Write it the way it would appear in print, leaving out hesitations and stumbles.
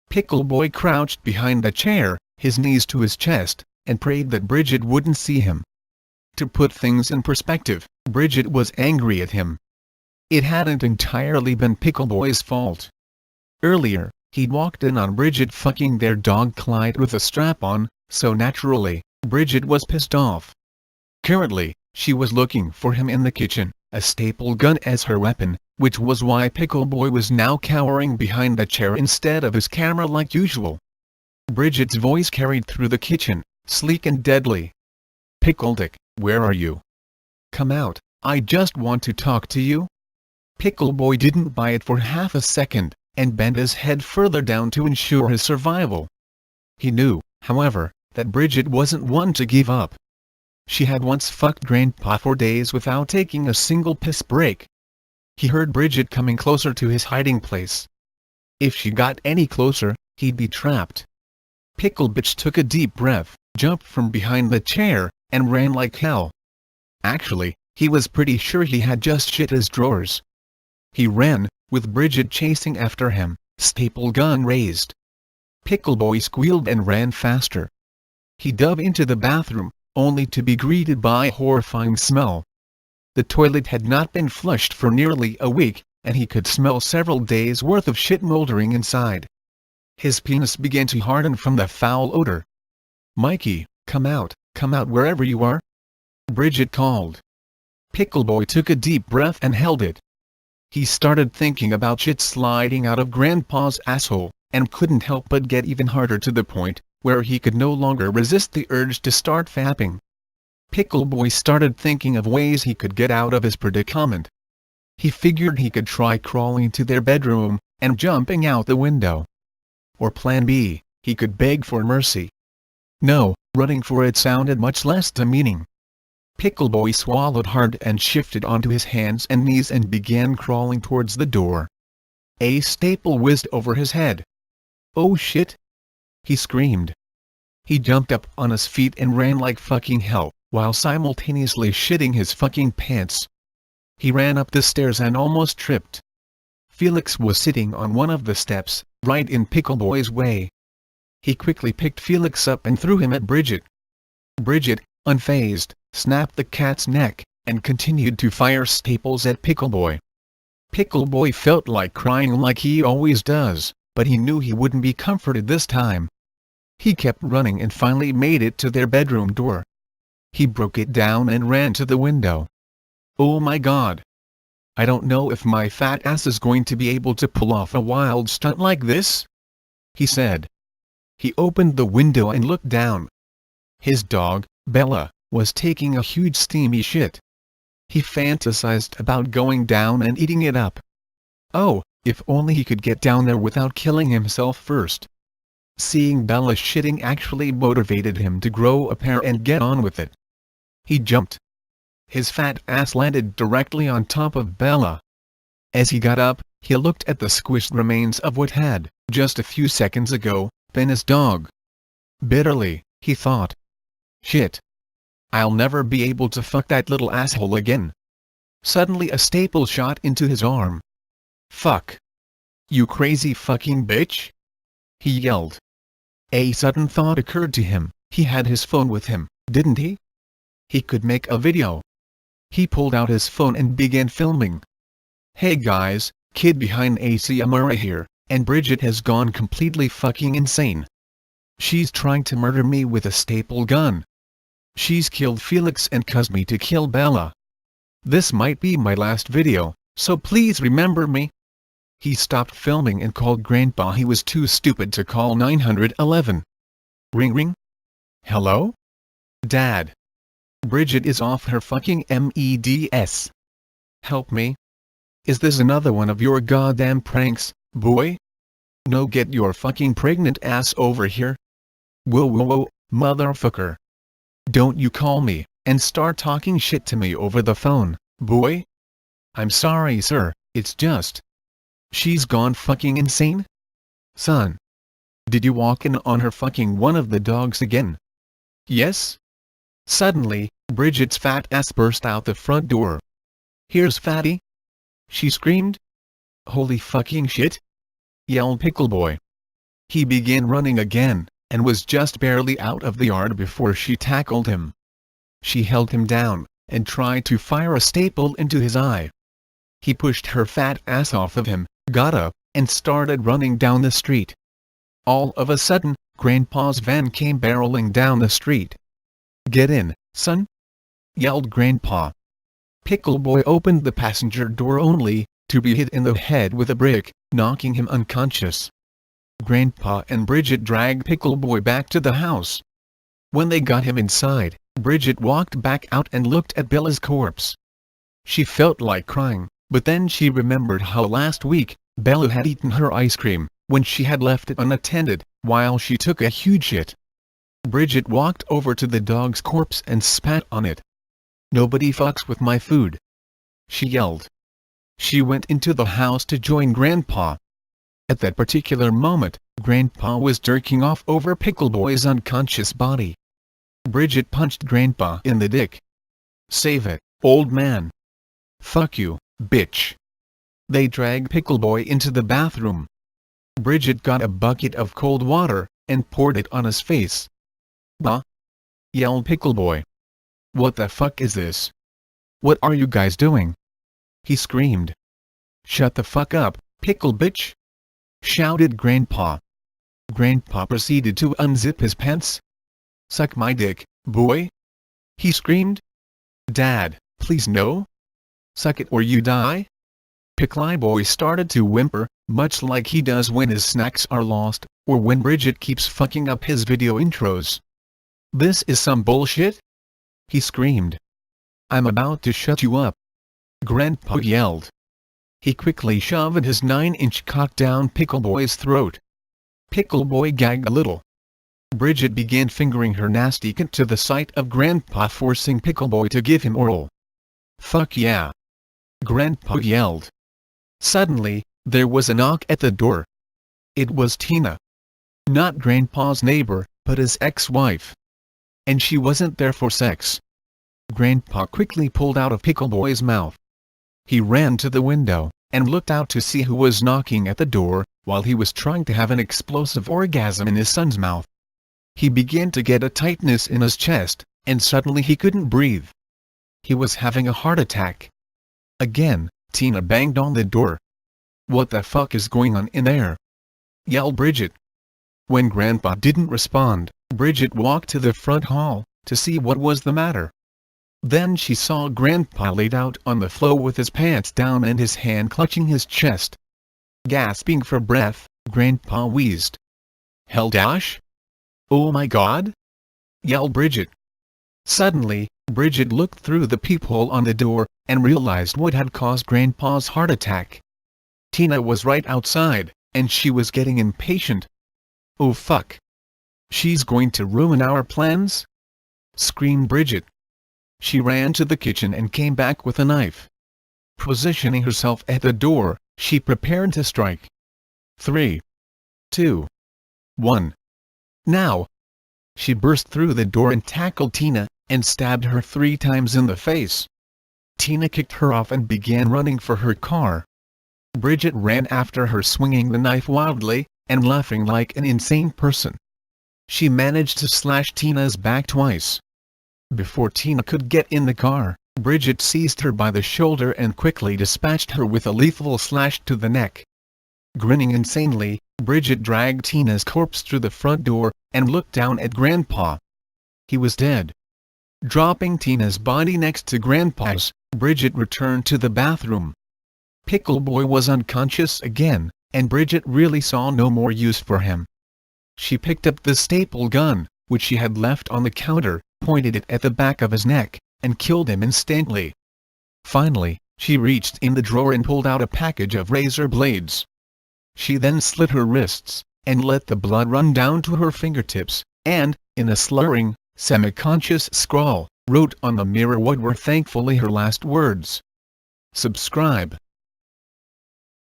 Pickleboy crouched behind the chair, his knees to his chest, and prayed that Bridget wouldn't see him. To put things in perspective, Bridget was angry at him. It hadn't entirely been Pickleboy's fault. Earlier, he'd walked in on Bridget fucking their dog Clyde with a strap on, so naturally, Bridget was pissed off. Currently, she was looking for him in the kitchen, a staple gun as her weapon, which was why Pickleboy was now cowering behind the chair instead of his camera like usual. Bridget's voice carried through the kitchen, sleek and deadly. "Pickledick, where are you? Come out, I just want to talk to you." Pickleboy didn't buy it for half a second, and bent his head further down to ensure his survival. He knew, however, that Bridget wasn't one to give up. She had once fucked Grandpa for days without taking a single piss break. He heard Bridget coming closer to his hiding place. If she got any closer, he'd be trapped. Picklebitch took a deep breath, jumped from behind the chair, and ran like hell. Actually, he was pretty sure he had just shit his drawers. He ran, with Bridget chasing after him, staple gun raised. Pickleboy squealed and ran faster. He dove into the bathroom, only to be greeted by a horrifying smell. The toilet had not been flushed for nearly a week, and he could smell several days' worth of shit moldering inside. His penis began to harden from the foul odor. "Mikey, come out wherever you are," Bridget called. Pickleboy took a deep breath and held it. He started thinking about shit sliding out of Grandpa's asshole, and couldn't help but get even harder to the point where he could no longer resist the urge to start fapping. Pickleboy started thinking of ways he could get out of his predicament. He figured he could try crawling to their bedroom, and jumping out the window. Or plan B, he could beg for mercy. No, running for it sounded much less demeaning. Pickleboy swallowed hard and shifted onto his hands and knees and began crawling towards the door. A staple whizzed over his head. "Oh shit!" he screamed. He jumped up on his feet and ran like fucking hell, while simultaneously shitting his fucking pants. He ran up the stairs and almost tripped. Felix was sitting on one of the steps, right in Pickleboy's way. He quickly picked Felix up and threw him at Bridget. Bridget, unfazed, snapped the cat's neck, and continued to fire staples at Pickleboy. Pickleboy felt like crying like he always does, but he knew he wouldn't be comforted this time. He kept running and finally made it to their bedroom door. He broke it down and ran to the window. "Oh my God! I don't know if my fat ass is going to be able to pull off a wild stunt like this," he said. He opened the window and looked down. His dog, Bella, was taking a huge steamy shit. He fantasized about going down and eating it up. Oh, if only he could get down there without killing himself first. Seeing Bella shitting actually motivated him to grow a pair and get on with it. He jumped. His fat ass landed directly on top of Bella. As he got up, he looked at the squished remains of what had, just a few seconds ago, been his dog. Bitterly, he thought, "Shit. I'll never be able to fuck that little asshole again." Suddenly a staple shot into his arm. "Fuck. You crazy fucking bitch!" he yelled. A sudden thought occurred to him. He had his phone with him, didn't he? He could make a video. He pulled out his phone and began filming. "Hey guys, kid behind ACMR here, and Bridget has gone completely fucking insane. She's trying to murder me with a staple gun. She's killed Felix and caused me to kill Bella. This might be my last video, so please remember me." He stopped filming and called Grandpa. He was too stupid to call 911. Ring ring. "Hello? Dad. Bridget is off her fucking meds. Help me. Is this another one of your goddamn pranks, boy? No, get your fucking pregnant ass over here. Whoa, motherfucker. Don't you call me, and start talking shit to me over the phone, boy. I'm sorry sir, it's just. She's gone fucking insane? Son. Did you walk in on her fucking one of the dogs again?" "Yes." Suddenly, Bridget's fat ass burst out the front door. "Here's Fatty!" she screamed. "Holy fucking shit!" yelled Pickleboy. He began running again, and was just barely out of the yard before she tackled him. She held him down, and tried to fire a staple into his eye. He pushed her fat ass off of him, got up, and started running down the street. All of a sudden, Grandpa's van came barreling down the street. "Get in, son!" yelled Grandpa. Pickleboy opened the passenger door only to be hit in the head with a brick, knocking him unconscious. Grandpa and Bridget dragged Pickleboy back to the house. When they got him inside, Bridget walked back out and looked at Bella's corpse. She felt like crying, but then she remembered how last week, Bella had eaten her ice cream, when she had left it unattended, while she took a huge shit. Bridget walked over to the dog's corpse and spat on it. "Nobody fucks with my food," she yelled. She went into the house to join Grandpa. At that particular moment, Grandpa was jerking off over Pickleboy's unconscious body. Bridget punched Grandpa in the dick. "Save it, old man." "Fuck you, bitch." They dragged Pickleboy into the bathroom. Bridget got a bucket of cold water, and poured it on his face. "Bah!" yelled Pickleboy. "What the fuck is this? What are you guys doing?" he screamed. "Shut the fuck up, pickle bitch!" shouted Grandpa. Grandpa proceeded to unzip his pants. "Suck my dick, boy!" he screamed. "Dad, please no. Suck it or you die." Pickleboy started to whimper, much like he does when his snacks are lost, or when Bridget keeps fucking up his video intros. "This is some bullshit!" he screamed. "I'm about to shut you up!" Grandpa yelled. He quickly shoved his 9-inch cock down Pickleboy's throat. Pickleboy gagged a little. Bridget began fingering her nasty cunt to the sight of Grandpa forcing Pickleboy to give him oral. "Fuck yeah!" Grandpa yelled. Suddenly, there was a knock at the door. It was Tina. Not Grandpa's neighbor, but his ex-wife. And she wasn't there for sex. Grandpa quickly pulled out of Pickleboy's mouth. He ran to the window, and looked out to see who was knocking at the door, while he was trying to have an explosive orgasm in his son's mouth. He began to get a tightness in his chest, and suddenly he couldn't breathe. He was having a heart attack. Again, Tina banged on the door. "What the fuck is going on in there?" yelled Bridget. When Grandpa didn't respond, Bridget walked to the front hall, to see what was the matter. Then she saw Grandpa laid out on the floor with his pants down and his hand clutching his chest. Gasping for breath, Grandpa wheezed. "Hell dash? Oh my God!" yelled Bridget. Suddenly, Bridget looked through the peephole on the door, and realized what had caused Grandpa's heart attack. Tina was right outside, and she was getting impatient. "Oh fuck! She's going to ruin our plans?" screamed Bridget. She ran to the kitchen and came back with a knife. Positioning herself at the door, she prepared to strike. 3, 2, 1. Now! She burst through the door and tackled Tina, and stabbed her 3 times in the face. Tina kicked her off and began running for her car. Bridget ran after her swinging the knife wildly, and laughing like an insane person. She managed to slash Tina's back twice. Before Tina could get in the car, Bridget seized her by the shoulder and quickly dispatched her with a lethal slash to the neck. Grinning insanely, Bridget dragged Tina's corpse through the front door, and looked down at Grandpa. He was dead. Dropping Tina's body next to Grandpa's, Bridget returned to the bathroom. Pickleboy was unconscious again, and Bridget really saw no more use for him. She picked up the staple gun, which she had left on the counter, pointed it at the back of his neck, and killed him instantly. Finally, she reached in the drawer and pulled out a package of razor blades. She then slit her wrists, and let the blood run down to her fingertips, and, in a slurring, semi-conscious scrawl, wrote on the mirror what were thankfully her last words. "Subscribe."